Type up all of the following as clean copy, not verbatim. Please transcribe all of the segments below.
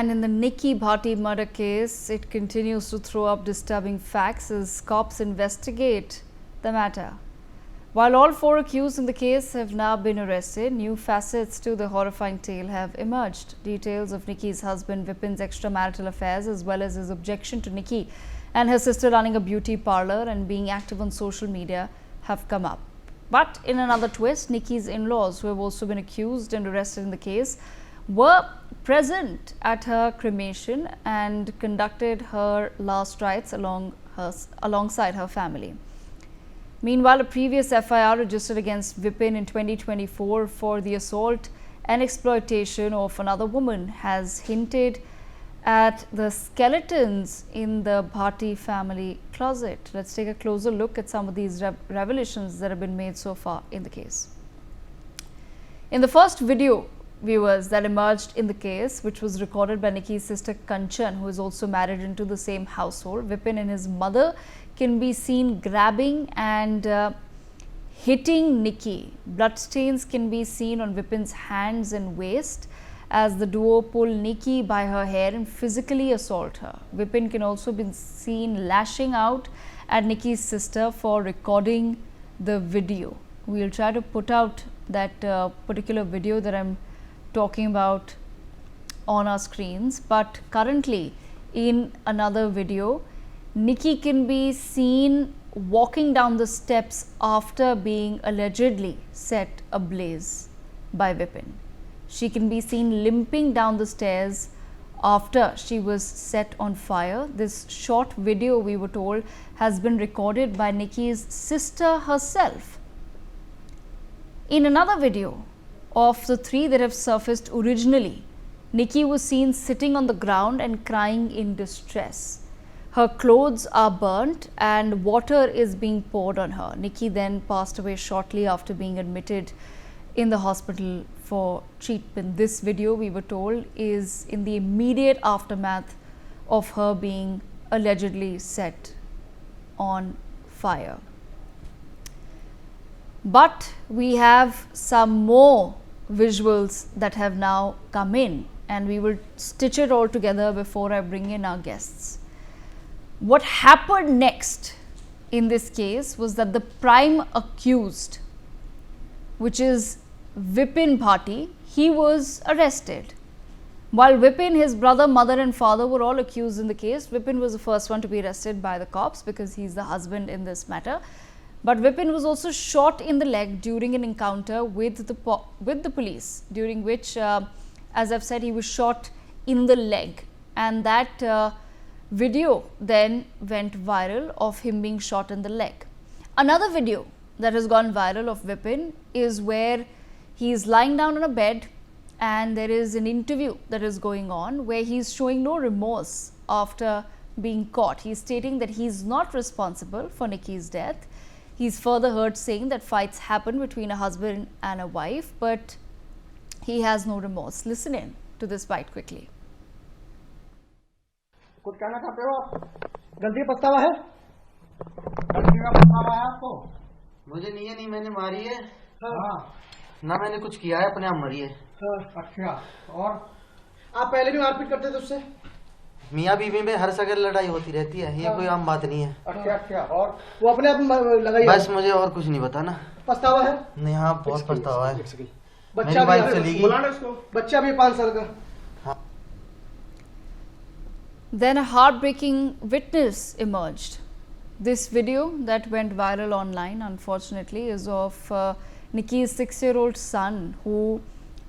And in the Nikki Bhati murder case, it continues to throw up disturbing facts as cops investigate the matter. While all 4 accused in the case have now been arrested, new facets to the horrifying tale have emerged. Details of Nikki's husband Vipin's extramarital affairs, as well as his objection to Nikki and her sister running a beauty parlor and being active on social media, have come up. But in another twist, Nikki's in-laws, who have also been accused and arrested in the case, were present at her cremation and conducted her last rites alongside her family. Meanwhile, a previous FIR registered against Vipin in 2024 for the assault and exploitation of another woman has hinted at the skeletons in the Bhati family closet. Let's take a closer look at some of these revelations that have been made so far in the case. In the first video, viewers, that emerged in the case, which was recorded by Nikki's sister Kanchan, who is also married into the same household, Vipin and his mother can be seen grabbing and hitting Nikki. Bloodstains can be seen on Vipin's hands and waist as the duo pull Nikki by her hair and physically assault her. Vipin can also be seen lashing out at Nikki's sister for recording the video. We'll try to put out that particular video that I'm talking about on our screens, but currently in another video, Nikki can be seen walking down the steps after being allegedly set ablaze by Vipin. She can be seen limping down the stairs after she was set on fire. This short video, we were told, has been recorded by Nikki's sister herself. In another video of the 3 that have surfaced originally, Nikki was seen sitting on the ground and crying in distress. Her clothes are burnt and water is being poured on her. Nikki then passed away shortly after being admitted in the hospital for treatment. This video, we were told, is in the immediate aftermath of her being allegedly set on fire. But we have some more visuals that have now come in, and we will stitch it all together before I bring in our guests. What happened next in this case was that the prime accused, which is Vipin Bhati, he was arrested. While Vipin, his brother, mother and father were all accused in the case, Vipin was the first one to be arrested by the cops because he's the husband in this matter. But Vipin was also shot in the leg during an encounter with the police, during which, as I've said, he was shot in the leg, and that video then went viral of him being shot in the leg. Another video that has gone viral of Vipin is where he is lying down on a bed and there is an interview that is going on where he is showing no remorse after being caught. He is stating that he is not responsible for Nikki's death. He is further heard saying that fights happen between a husband and a wife, but he has no remorse. Listen in to this bite quickly. कुछ कहना चाहते हो आप? गलती पछतावा है? गलती का पछतावा है आपको? मुझे नहीं मैंने मारी है। हाँ। ना मैंने कुछ किया है, अपने आप मरी है। अच्छा। और आप पहले भी मारपीट करते थे उससे? मियाँ बीवी में हर सगर लड़ाई होती रहती है, ये कोई आम बात नहीं है। अच्छा। और वो अपने आप लगाई? बस मुझे और कुछ नहीं पता ना। पछतावा है? नहीं, हाँ बहुत पछतावा है। बच्चा भी चली गई। बच्चा भी 5 साल का। Then a heartbreaking witness emerged. This video that went viral online, unfortunately, is of Nikki's 6-year-old son, who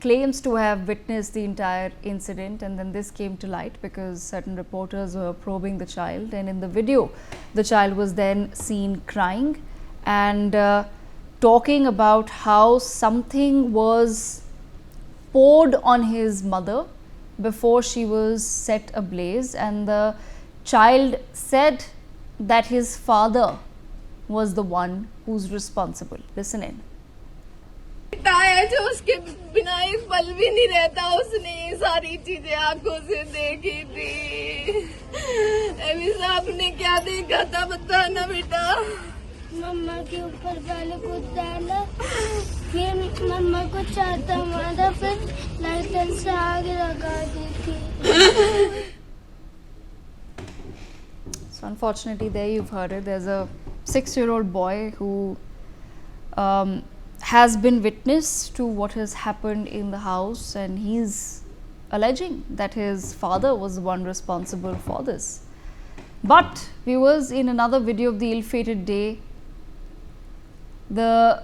claims to have witnessed the entire incident, and then this came to light because certain reporters were probing the child, and in the video the child was then seen crying and talking about how something was poured on his mother before she was set ablaze, and the child said that his father was the one who's responsible. Listen in. है जो उसके बिना एक पल भी नहीं रहता, उसने ये सारी चीजें आंखों से देखी थी। अभी आपने क्या देखा था बताना बेटा। मम्मा के ऊपर पहले कुछ डाला, फिर मम्मा को चाहता मारा, फिर लाइटर से आग लगा दी थी। So unfortunately, there you've heard it. There's a 6-year-old boy who has been witness to what has happened in the house, and he's alleging that his father was the one responsible for this. But viewers, in another video of the ill-fated day, the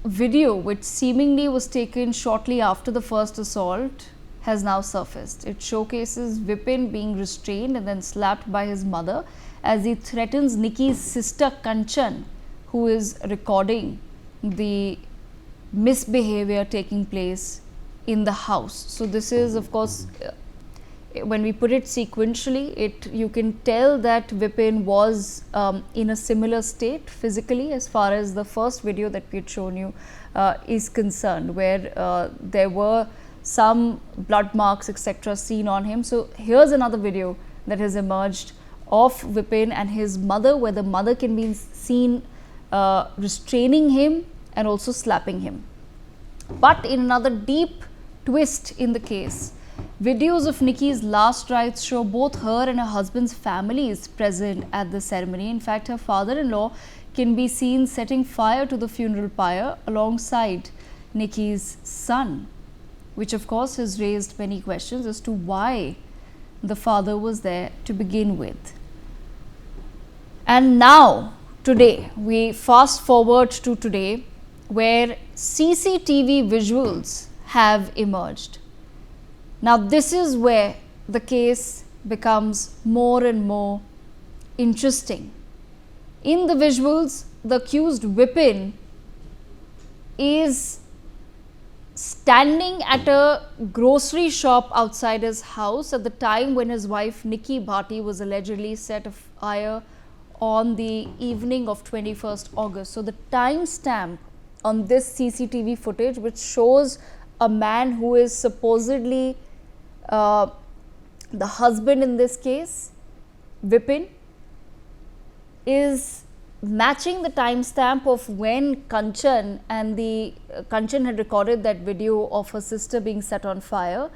video which seemingly was taken shortly after the first assault has now surfaced. It showcases Vipin being restrained and then slapped by his mother as he threatens Nikki's sister Kanchan, who is recording the misbehavior taking place in the house. So this is, of course, when we put it sequentially, you can tell that Vipin was in a similar state physically as far as the first video that we had shown you is concerned, where there were some blood marks etc. seen on him. So here's another video that has emerged of Vipin and his mother, where the mother can be seen restraining him and also slapping him. But in another deep twist in the case, videos of Nikki's last rites show both her and her husband's families present at the ceremony. In fact, her father-in-law can be seen setting fire to the funeral pyre alongside Nikki's son, which of course has raised many questions as to why the father was there to begin with. And now, today, we fast forward to today, where CCTV visuals have emerged. Now, this is where the case becomes more and more interesting. In the visuals, the accused Vipin is standing at a grocery shop outside his house at the time when his wife Nikki Bhati was allegedly set afire on the evening of 21st August. So the timestamp on this CCTV footage, which shows a man who is supposedly the husband in this case, Vipin, is matching the timestamp of when Kanchan had recorded that video of her sister being set on fire,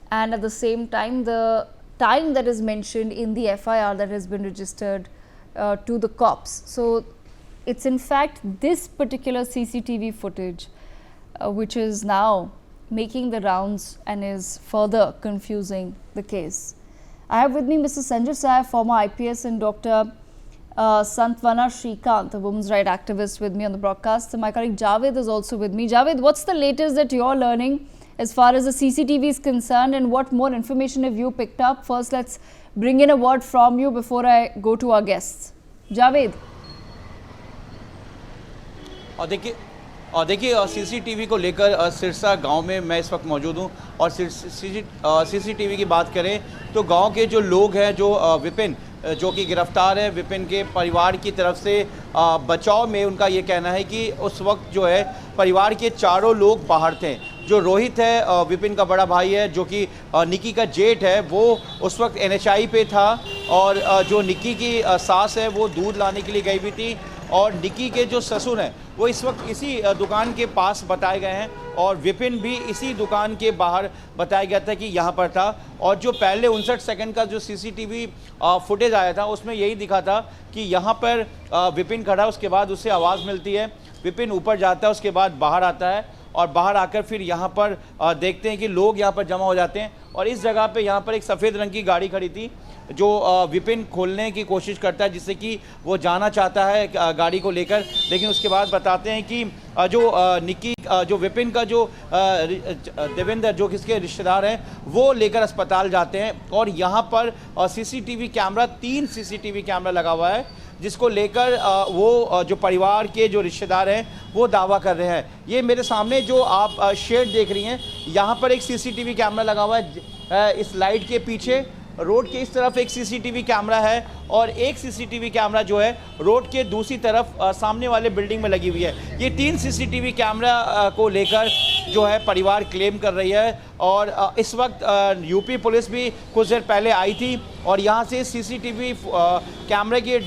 and at the same time the time that is mentioned in the FIR that has been registered to the cops. So it's in fact this particular CCTV footage which is now making the rounds and is further confusing the case. I have with me Mr. Sanjay Sai, former IPS, and Dr. Santvana Shrikant, a women's rights activist, with me on the broadcast. So my colleague Javed is also with me. Javed, what's the latest that you're learning as far as the CCTV is concerned, and what more information have you picked up? First, let's bring in a word from you before I go to our guests. Javed. और देखिए CCTV को लेकर सिरसा गांव में मैं इस वक्त मौजूद हूं, और CCTV की बात करें तो गांव के जो लोग हैं, जो विपिन जो कि गिरफ्तार है, विपिन के परिवार की तरफ से बचाव में उनका ये कहना है कि उस वक्त जो है परिवार के चारों लोग बाहर थे। जो रोहित है, विपिन का बड़ा भाई है, जो कि निक्की का जेठ है, वो उस वक्त NHI पे था, और जो निक्की की सास है वो दूध लाने के लिए गई हुई थी, और निक्की के जो ससुर हैं वो इस वक्त इसी दुकान के पास बताए गए हैं, और विपिन भी इसी दुकान के बाहर बताया गया था कि यहाँ पर था। और जो पहले 59 सेकंड का जो CCTV फुटेज आया था उसमें यही दिखा था कि यहाँ पर विपिन खड़ा है, उसके बाद उससे आवाज़ मिलती है, विपिन ऊपर जाता है, उसके बाद बाहर आता है, और बाहर आकर फिर यहाँ पर देखते हैं कि लोग यहाँ पर जमा हो जाते हैं, और इस जगह पे यहाँ पर एक सफ़ेद रंग की गाड़ी खड़ी थी जो विपिन खोलने की कोशिश करता है, जिससे कि वो जाना चाहता है गाड़ी को लेकर, लेकिन उसके बाद बताते हैं कि जो निक्की जो विपिन का जो देवेंद्र जो किसके रिश्तेदार हैं वो लेकर अस्पताल जाते हैं, और यहाँ पर CCTV कैमरा 3 CCTV कैमरा लगा हुआ है, जिसको लेकर वो जो परिवार के जो रिश्तेदार हैं वो दावा कर रहे हैं। ये मेरे सामने जो आप शेड देख रही हैं, यहाँ पर एक CCTV कैमरा लगा हुआ है, इस लाइट के पीछे रोड के इस तरफ एक CCTV कैमरा है, और एक CCTV कैमरा जो है रोड के दूसरी तरफ सामने वाले बिल्डिंग में लगी हुई है। ये 3 CCTV कैमरा को लेकर जो है परिवार क्लेम कर रही है, और इस वक्त यूपी पुलिस भी कुछ देर पहले आई थी और यहाँ से CCTV कैमरे के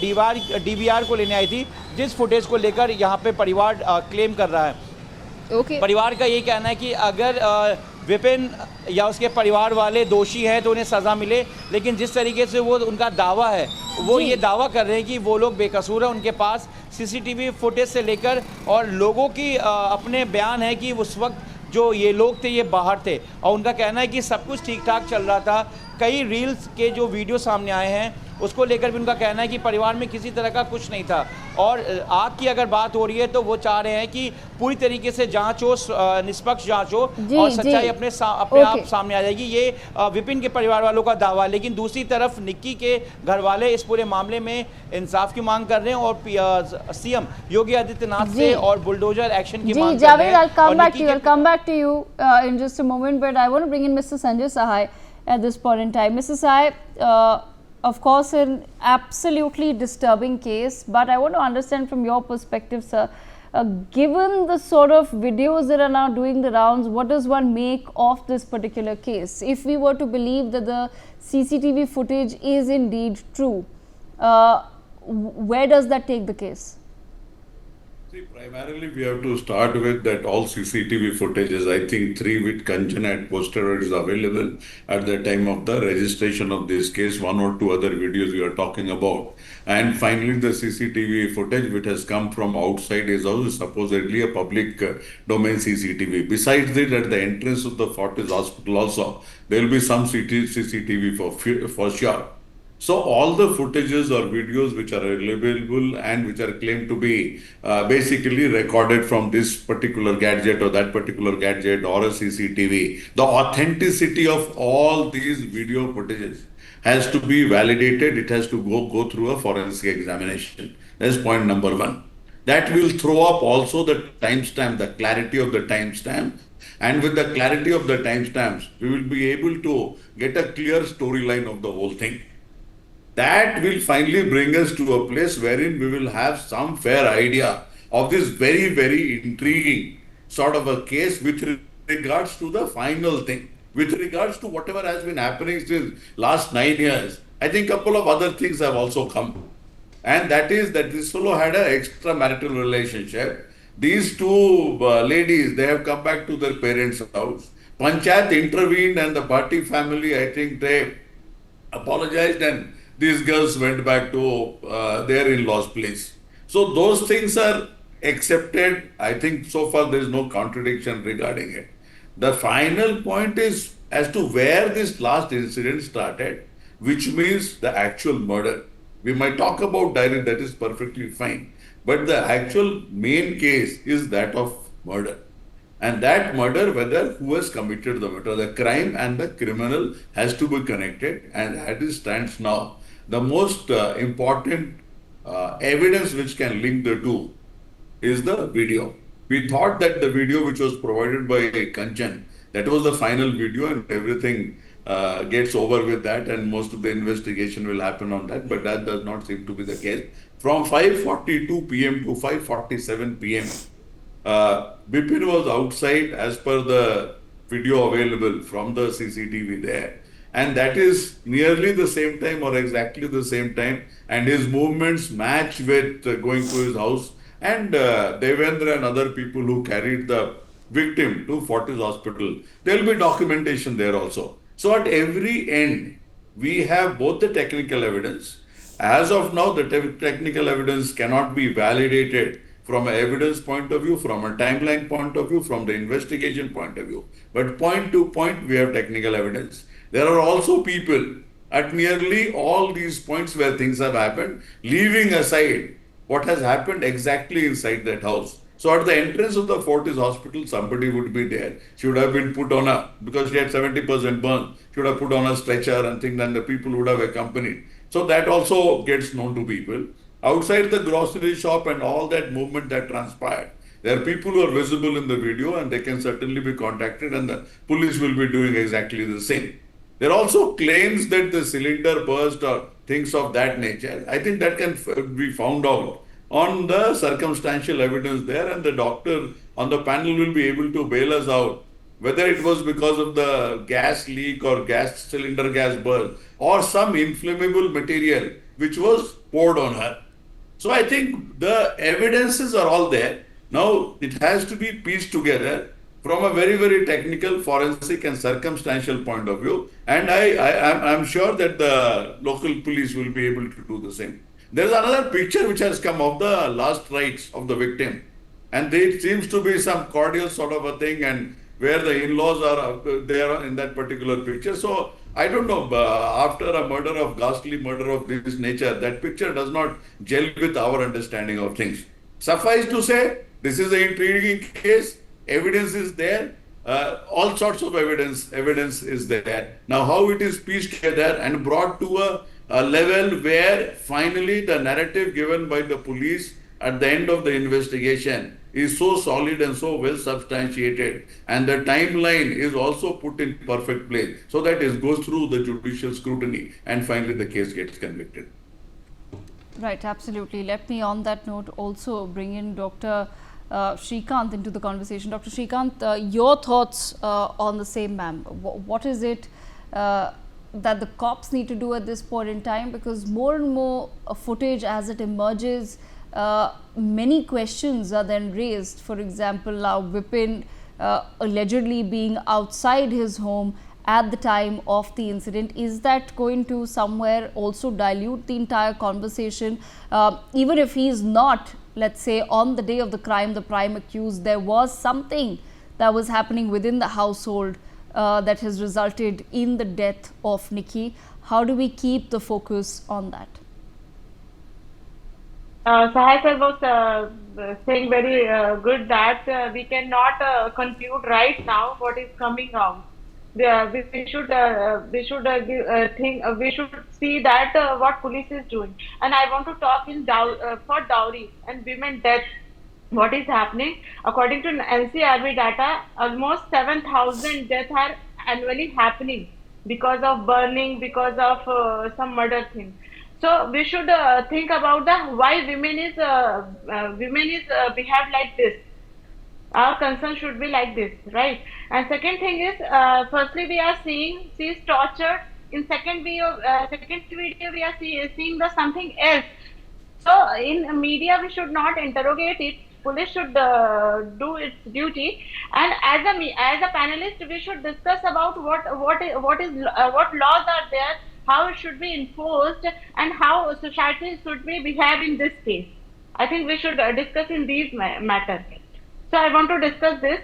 DVR को लेने आई थी, जिस फुटेज को लेकर यहाँ पे परिवार क्लेम कर रहा है। Okay. परिवार का यही कहना है कि अगर विपिन या उसके परिवार वाले दोषी हैं तो उन्हें सज़ा मिले, लेकिन जिस तरीके से वो उनका दावा है, वो ये दावा कर रहे हैं कि वो लोग बेकसूर हैं। उनके पास सीसीटीवी फुटेज से लेकर और लोगों की अपने बयान है कि उस वक्त जो ये लोग थे ये बाहर थे, और उनका कहना है कि सब कुछ ठीक ठाक चल रहा था। कई रील्स के जो वीडियो सामने आए हैं उसको लेकर भी उनका कहना है कि परिवार में किसी तरह का कुछ नहीं था। और आग की अगर बात हो रही है तो वो चाह रहे हैं कि पूरी तरीके से जांच हो, निष्पक्ष जांच हो और सच्चाई अपने आप सामने आ जाएगी। ये विपिन के परिवार वालों का दावा। लेकिन दूसरी तरफ निक्की के घर वाले इस पूरे मामले में इंसाफ की मांग कर रहे हैं और सीएम योगी आदित्यनाथ से और बुलडोजर एक्शन की मांग कर रहे हैं। I'll come back to you in just a moment, but I want to bring in Mr. Sanjay Sahai at this point in time. Mr. Sahai, of course, an absolutely disturbing case, but I want to understand from your perspective, sir, given the sort of videos that are now doing the rounds, what does one make of this particular case? If we were to believe that the CCTV footage is indeed true, where does that take the case? See, primarily we have to start with that all CCTV footages, I think 3 with Kanchan and poster is available at the time of the registration of this case, 1 or 2 other videos we are talking about. And finally the CCTV footage which has come from outside is also supposedly a public domain CCTV. Besides it, at the entrance of the Fortis hospital also, there will be some CCTV for sure. So all the footages or videos which are available and which are claimed to be basically recorded from this particular gadget or that particular gadget or a CCTV, the authenticity of all these video footages has to be validated. It has to go through a forensic examination. That's point number 1. That will throw up also the timestamp, the clarity of the timestamp. And with the clarity of the timestamps, we will be able to get a clear storyline of the whole thing. That will finally bring us to a place wherein we will have some fair idea of this very, very intriguing sort of a case with regards to the final thing. With regards to whatever has been happening since last 9 years, I think a couple of other things have also come. And that is that this fellow had an extra-marital relationship. These 2 ladies, they have come back to their parents' house. Panchayat intervened and the Bhati family, I think they apologized and these girls went back to their in-laws' place. So those things are accepted. I think so far there is no contradiction regarding it. The final point is as to where this last incident started, which means the actual murder. We might talk about Dowry, that is perfectly fine. But the actual main case is that of murder. And that murder, whether who has committed the murder, the crime and the criminal has to be connected. And as it stands now, the most important evidence which can link the two is the video. We thought that the video which was provided by Kanchan, that was the final video and everything gets over with that and most of the investigation will happen on that, but that does not seem to be the case. From 5:42 p.m. to 5:47 p.m., Vipin was outside as per the video available from the CCTV there. And that is nearly the same time or exactly the same time. And his movements match with going to his house. And Devendra and other people who carried the victim to Fortis hospital, there will be documentation there also. So at every end, we have both the technical evidence. As of now, the technical evidence cannot be validated from an evidence point of view, from a timeline point of view, from the investigation point of view. But point to point, we have technical evidence. There are also people at nearly all these points where things have happened, leaving aside what has happened exactly inside that house. So at the entrance of the Fortis hospital, somebody would be there. She would have been put on because she had 70% burn, she would have put on a stretcher and things, and the people would have accompanied. So that also gets known to people. Outside the grocery shop and all that movement that transpired, there are people who are visible in the video and they can certainly be contacted and the police will be doing exactly the same. There are also claims that the cylinder burst or things of that nature. I think that can be found out on the circumstantial evidence there, and the doctor on the panel will be able to bail us out whether it was because of the gas leak or cylinder gas burst or some inflammable material which was poured on her. So I think the evidences are all there. Now, it has to be pieced together from a very, very technical, forensic, and circumstantial point of view. And I'm sure that the local police will be able to do the same. There's another picture which has come of the last rites of the victim. And there seems to be some cordial sort of a thing, and where the in-laws are there in that particular picture. So I don't know, after a ghastly murder of this nature, that picture does not gel with our understanding of things. Suffice to say, this is an intriguing case. Evidence is there. All sorts of evidence is there. Now, how it is pieced together and brought to a level where finally the narrative given by the police at the end of the investigation is so solid and so well substantiated, and the timeline is also put in perfect place, so that it goes through the judicial scrutiny and finally the case gets convicted. Right, absolutely. Let me on that note also bring in Dr. Shrikant into the conversation. Dr. Shrikant, your thoughts on the same, ma'am. What is it that the cops need to do at this point in time? Because more and more footage as it emerges, many questions are then raised. For example, now Vipin allegedly being outside his home at the time of the incident. Is that going to somewhere also dilute the entire conversation? Even if he is not, let's say, on the day of the crime, the prime accused, there was something that was happening within the household that has resulted in the death of Nikki. How do we keep the focus on that? Sahai sir was saying very good that we cannot conclude right now what is coming out. We should think. We should see that what police is doing. And I want to talk in for dowry and women death. What is happening? According to NCRB data, almost 7,000 deaths are annually happening because of burning, because of some murder thing. So we should think about the why women is behave like this. Our concern should be like this, right? And second thing is, firstly, we are seeing she is tortured. In second video, we are seeing the something else. So in media, we should not interrogate it. Police should do its duty. And as a panelist, we should discuss about what laws are there, how it should be enforced, and how society should be behave in this case. I think we should discuss in these matters. So I want to discuss this.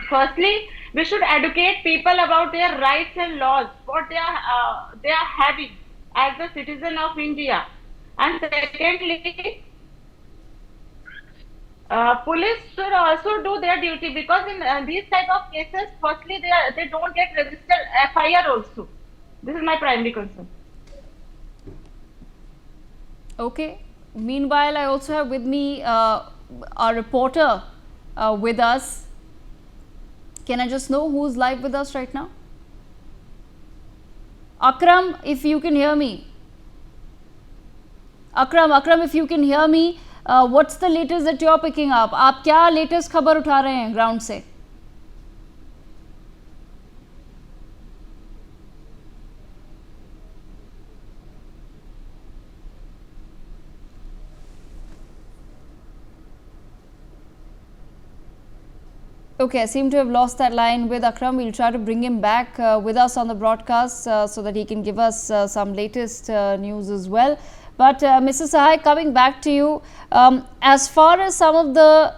Firstly, we should educate people about their rights and laws, what they are having as a citizen of India. And secondly, police should also do their duty, because in these type of cases, firstly they don't get registered FIR also. This is my primary concern. Okay. Meanwhile, I also have with me our reporter with us. Can I just know who's live with us right now? Akram, if you can hear me. Akram, if you can hear me, what's the latest that you're picking up? आप क्या latest खबर उठा रहे हैं ground से? Okay, I seem to have lost that line with Akram. We'll try to bring him back with us on the broadcast so that he can give us some latest news as well. But Mr. Sahai, coming back to you, as far as some of the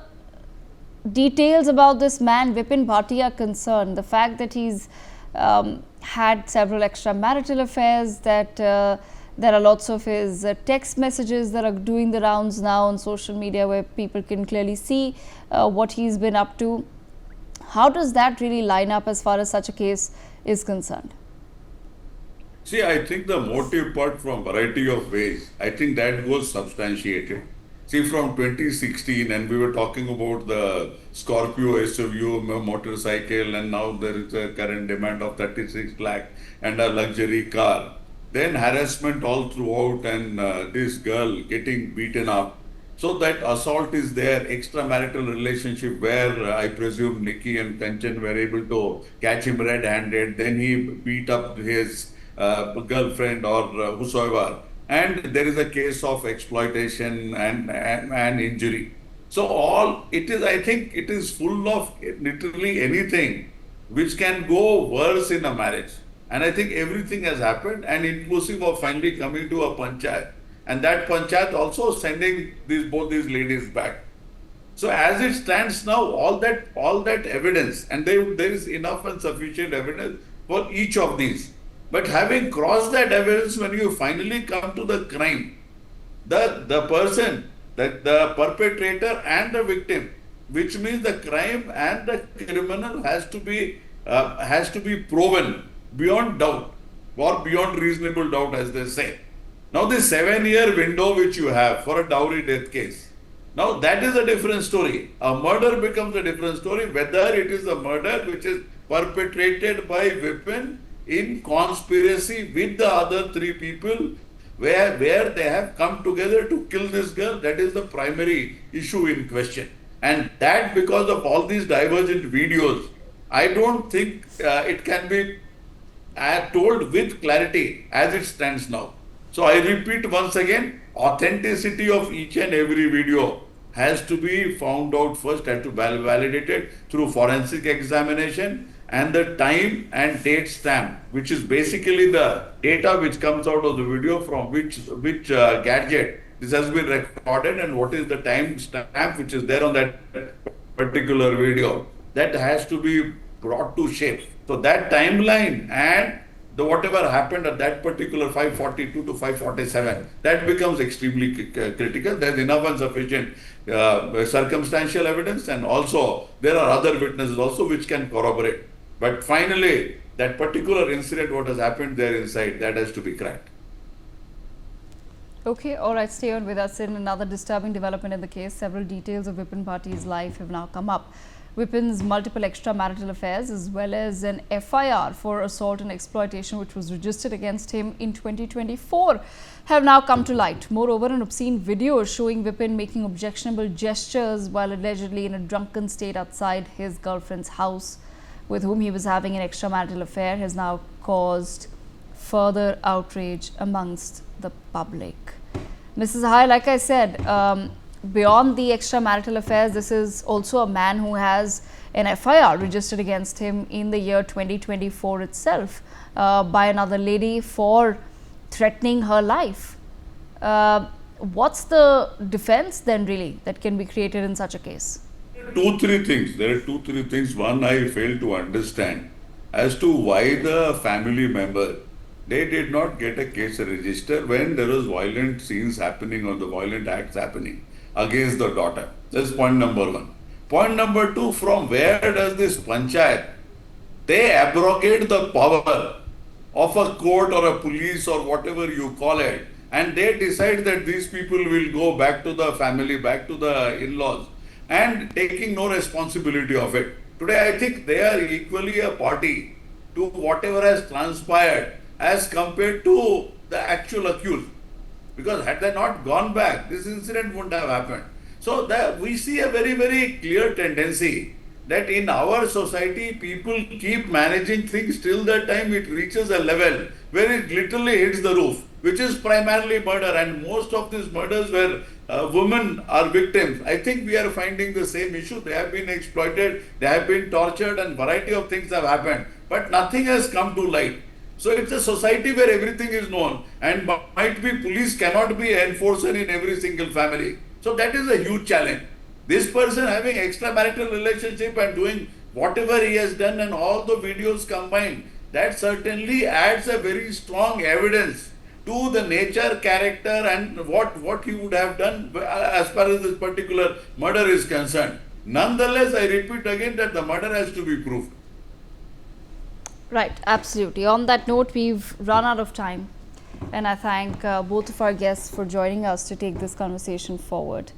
details about this man, Vipin Bhati, are concerned, the fact that he's had several extramarital affairs, that there are lots of his text messages that are doing the rounds now on social media where people can clearly see what he's been up to. How does that really line up as far as such a case is concerned? See, I think the motive part from variety of ways, I think that was substantiated. See, from 2016, and we were talking about the Scorpio SUV motorcycle, and now there is a current demand of 36 lakh and a luxury car. Then harassment all throughout, and this girl getting beaten up. So that assault is there, extramarital relationship where I presume Nikki and Kanchan were able to catch him red-handed. Then he beat up his girlfriend or whosoever. And there is a case of exploitation and injury. So I think it is full of literally anything which can go worse in a marriage. And I think everything has happened, and inclusive of finally coming to a panchayat. And that panchayat also sending both these ladies back. So as it stands now, all that evidence, and there is enough and sufficient evidence for each of these. But having crossed that evidence, when you finally come to the crime, the person, the perpetrator and the victim, which means the crime and the criminal has to be proven beyond doubt or beyond reasonable doubt, as they say. Now the 7-year window which you have for a dowry death case, now that is a different story. A murder becomes a different story, whether it is a murder which is perpetrated by Vipin in conspiracy with the other 3 people, where they have come together to kill this girl. That is the primary issue in question. And that, because of all these divergent videos, I don't think it can be told with clarity as it stands now. So I repeat once again, authenticity of each and every video has to be found out first, has to be validated through forensic examination, and the time and date stamp, which is basically the data which comes out of the video from which gadget this has been recorded, and what is the time stamp which is there on that particular video, that has to be brought to shape. So that timeline and the whatever happened at that particular 542 to 547, that becomes extremely critical. There is enough and sufficient circumstantial evidence, and also there are other witnesses also which can corroborate. But finally, that particular incident, what has happened there inside, that has to be cracked. Okay, all right, stay on with us. In another disturbing development in the case, several details of Vipin Bhati's life have now come up. Vipin's multiple extramarital affairs, as well as an FIR for assault and exploitation which was registered against him in 2024, have now come to light. Moreover, an obscene video showing Vipin making objectionable gestures while allegedly in a drunken state outside his girlfriend's house, with whom he was having an extramarital affair, has now caused further outrage amongst the public. Mrs. Hai, like I said, beyond the extramarital affairs, this is also a man who has an FIR registered against him in the year 2024 itself by another lady for threatening her life. What's the defense then really that can be created in such a case? There are 2-3 things. One, I fail to understand as to why the family member, they did not get a case registered when there was violent scenes happening or the violent acts happening against the daughter. That's point number 1. Point number 2, from where does this panchayat, they abrogate the power of a court or a police or whatever you call it, and they decide that these people will go back to the family, back to the in-laws, and taking no responsibility of it. Today I think they are equally a party to whatever has transpired as compared to the actual accused. Because had they not gone back, this incident wouldn't have happened. So we see a very, very clear tendency that in our society, people keep managing things till the time it reaches a level where it literally hits the roof, which is primarily murder. And most of these murders where women are victims, I think we are finding the same issue. They have been exploited, they have been tortured, and variety of things have happened. But nothing has come to light. So it's a society where everything is known, and might be police cannot be enforcer in every single family. So that is a huge challenge. This person having extramarital relationship and doing whatever he has done and all the videos combined, that certainly adds a very strong evidence to the nature, character, and what he would have done as far as this particular murder is concerned. Nonetheless, I repeat again that the murder has to be proved. Right, absolutely. On that note, we've run out of time, and I thank both of our guests for joining us to take this conversation forward.